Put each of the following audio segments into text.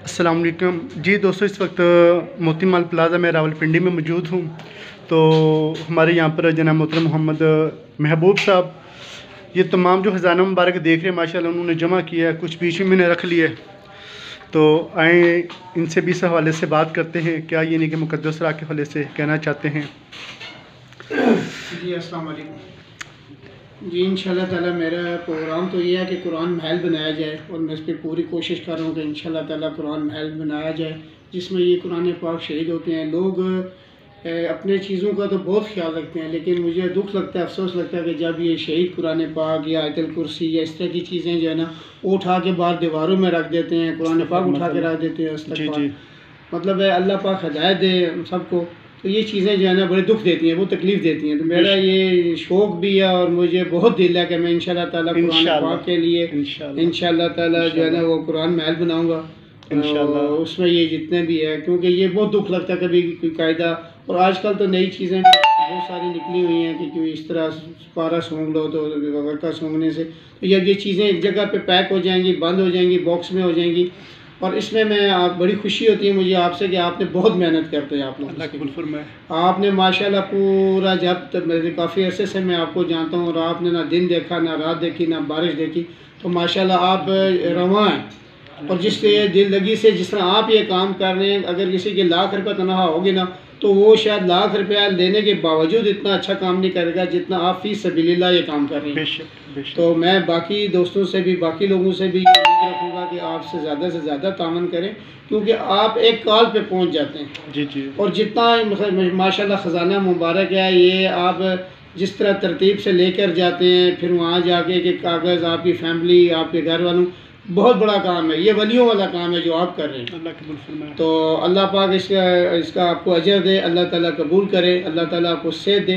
السلام علیکم جی دوستو، اس وقت موتی مال پلازا میں راولپنڈی میں موجود ہوں۔ تو ہمارے یہاں پر جناب محترم محمد محبوب صاحب یہ تمام جو خزانہ مبارک دیکھ رہے ہیں ماشاءاللہ انہوں نے جمع کیا ہے، کچھ بیچ میں نے رکھ لیا ہے۔ تو آئیں ان سے بھی اس حوالے سے بات کرتے ہیں، کیا یہ نہیں کہ مقدس راہ کے حوالے سے کہنا چاہتے ہیں۔ جی السلام علیکم جی، انشاءاللہ تعالیٰ میرا پروگرام تو یہ ہے کہ قرآن محل بنایا جائے، اور میں اس پہ پوری کوشش کر رہا ہوں کہ انشاءاللہ تعالیٰ قرآن محل بنایا جائے، جس میں یہ قرآن پاک شہید ہوتے ہیں۔ لوگ اپنے چیزوں کا تو بہت خیال رکھتے ہیں، لیکن مجھے دکھ لگتا ہے، افسوس لگتا ہے کہ جب یہ شہید قرآن پاک یا آیت الکرسی یا اس طرح کی چیزیں جو ہے نا وہ اٹھا کے باہر دیواروں میں رکھ دیتے ہیں، قرآن پاک اٹھا کے رکھ دیتے ہیں۔ مطلب ہے اللہ پاک ہدایت دے ہم سب کو، تو یہ چیزیں جو ہے نا بڑے دکھ دیتی ہیں، وہ تکلیف دیتی ہیں۔ تو میرا یہ شوق بھی ہے اور مجھے بہت دل ہے کہ میں انشاءاللہ تعالیٰ قرآن پاک کے لیے انشاءاللہ تعالیٰ جو ہے نا وہ قرآن محل بناؤں گا اس میں، یہ جتنے بھی ہے، کیونکہ یہ بہت دکھ لگتا ہے کبھی کوئی قاعدہ، اور آج کل تو نئی چیزیں بہت ساری نکلی ہوئی ہیں کہ کوئی اس طرح پارا سونگ لو تو غرقہ سونگنے سے، تو یہ چیزیں ایک جگہ پہ پیک ہو جائیں گی، بند ہو جائیں گی، باکس میں ہو جائیں گی، اور اس میں بڑی خوشی ہوتی ہے مجھے آپ سے کہ آپ نے بہت محنت کرتے ہیں آپ لوگ۔ آپ نے ماشاءاللہ پورا جب تک کافی عرصے سے میں آپ کو جانتا ہوں، اور آپ نے نہ دن دیکھا، نہ رات دیکھی، نہ بارش دیکھی، تو ماشاءاللہ آپ رواں ہیں، اور جس سے دل لگی سے جس طرح آپ یہ کام کر رہے ہیں، اگر کسی کے لاکھ روپے تنخواہ ہوگی نا تو وہ شاید لاکھ روپیہ لینے کے باوجود اتنا اچھا کام نہیں کرے گا جتنا آپ فی سبیل اللہ یہ کام کر رہے ہیں۔ تو میں باقی دوستوں سے بھی، باقی لوگوں سے بھی یہ امید رکھوں گا کہ آپ سے زیادہ تعاون کریں، کیونکہ آپ ایک کال پہ پہنچ جاتے ہیں۔ اور جتنا ماشاءاللہ خزانہ مبارک ہے، یہ آپ جس طرح ترتیب سے لے کر جاتے ہیں، پھر وہاں جا کے ایک کاغذ آپ کی فیملی، آپ کے گھر والوں، بہت بڑا کام ہے یہ، ولیوں والا کام ہے جو آپ کر رہے ہیں۔ تو اللہ پاک اس کا آپ کو اجر دے، اللہ تعالیٰ قبول کرے، اللہ تعالیٰ آپ کو صحت دے،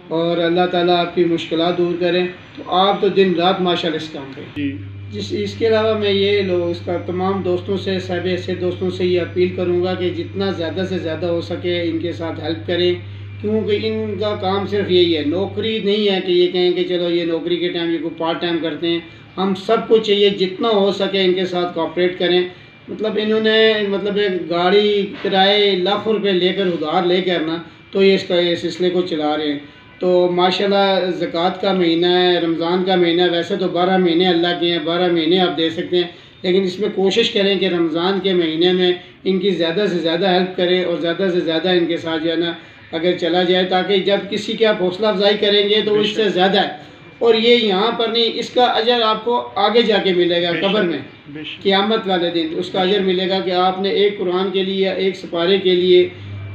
اور اللہ تعالیٰ آپ کی مشکلات دور کرے، تو آپ تو دن رات ماشاءاللہ اس کام کریں۔ اس کے علاوہ میں یہ اس کا تمام دوستوں سے، صاحب ایسے دوستوں سے یہ اپیل کروں گا کہ جتنا زیادہ سے زیادہ ہو سکے ان کے ساتھ ہیلپ کریں، کیونکہ ان کا کام صرف یہی ہے، نوکری نہیں ہے کہ یہ کہیں کہ چلو یہ نوکری کے ٹائم یہ کوئی پارٹ ٹائم کرتے ہیں۔ ہم سب کو چاہیے جتنا ہو سکے ان کے ساتھ کوآپریٹ کریں۔ مطلب انہوں نے ایک گاڑی کرائے لاکھوں روپے لے کر ادھار لے کر نا تو یہ اس سلسلے کو چلا رہے ہیں۔ تو ماشاءاللہ زکوٰۃ کا مہینہ ہے، رمضان کا مہینہ ہے، ویسے تو 12 مہینے اللہ کے ہیں، 12 مہینے آپ دے سکتے ہیں، لیکن اس میں کوشش کریں کہ رمضان کے مہینے میں ان کی زیادہ سے زیادہ ہیلپ کریں، اور زیادہ سے زیادہ ان کے ساتھ جو ہے نا اگر چلا جائے، تاکہ جب کسی کی آپ حوصلہ افزائی کریں گے تو اس سے زیادہ ہے، اور یہ یہاں پر نہیں، اس کا اجر آپ کو آگے جا کے ملے گا قبر میں، قیامت والے دن اس کا اجر ملے گا کہ آپ نے ایک قرآن کے لیے، ایک سپارے کے لیے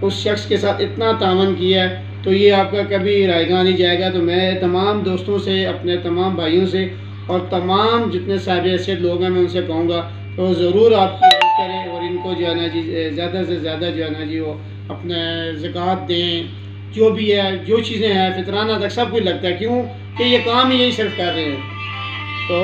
اس شخص کے ساتھ اتنا تعاون کیا ہے، تو یہ آپ کا کبھی رائے گاہ نہیں جائے گا۔ تو میں تمام دوستوں سے، اپنے تمام بھائیوں سے، اور تمام جتنے صاحب حیثیت لوگ ہیں میں ان سے کہوں گا تو ضرور آپ کی ہیلپ کریں، اور ان کو جو ہے نا جی زیادہ سے زیادہ جو ہے نا جی وہ اپنے زکوٰۃ دیں، جو بھی ہے، جو چیزیں ہیں فطرانہ تک سب کچھ لگتا ہے، کیوں کہ یہ کام ہی یہی صرف کر رہے ہیں۔ تو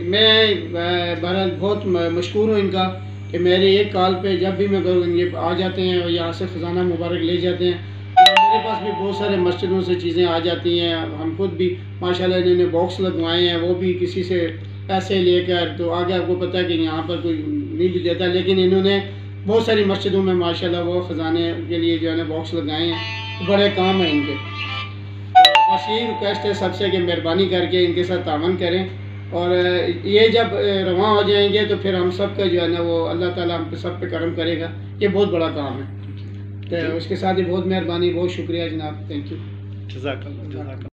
میں بہرحال بہت مشکور ہوں ان کا کہ میرے ایک کال پہ جب بھی میں کروں یہ آ جاتے ہیں، اور یہاں سے خزانہ مبارک لے جاتے ہیں۔ میرے پاس بھی بہت سارے مسجدوں سے چیزیں آ جاتی ہیں، ہم خود بھی ماشاءاللہ انہوں نے باکس لگوائے ہیں، وہ بھی کسی سے پیسے لے کر، تو آگے آپ کو پتہ ہے کہ یہاں پر کوئی نہیں بھی دیتا، لیکن انہوں نے بہت ساری مسجدوں میں ماشاءاللہ وہ خزانے کے لیے جو ہے نا باکس لگائے ہیں، بڑے کام ہیں ان کے۔ بس یہی ریکویسٹ ہے سب سے کہ مہربانی کر کے ان کے ساتھ تعاون کریں، اور یہ جب رواں ہو جائیں گے تو پھر ہم سب کا جو ہے نا وہ اللہ تعالیٰ ہم سب پہ کرم کرے گا، یہ بہت بڑا کام ہے۔ تو اس کے ساتھ ہی بہت مہربانی، بہت شکریہ جناب، تھینک یو، جزاک اللہ۔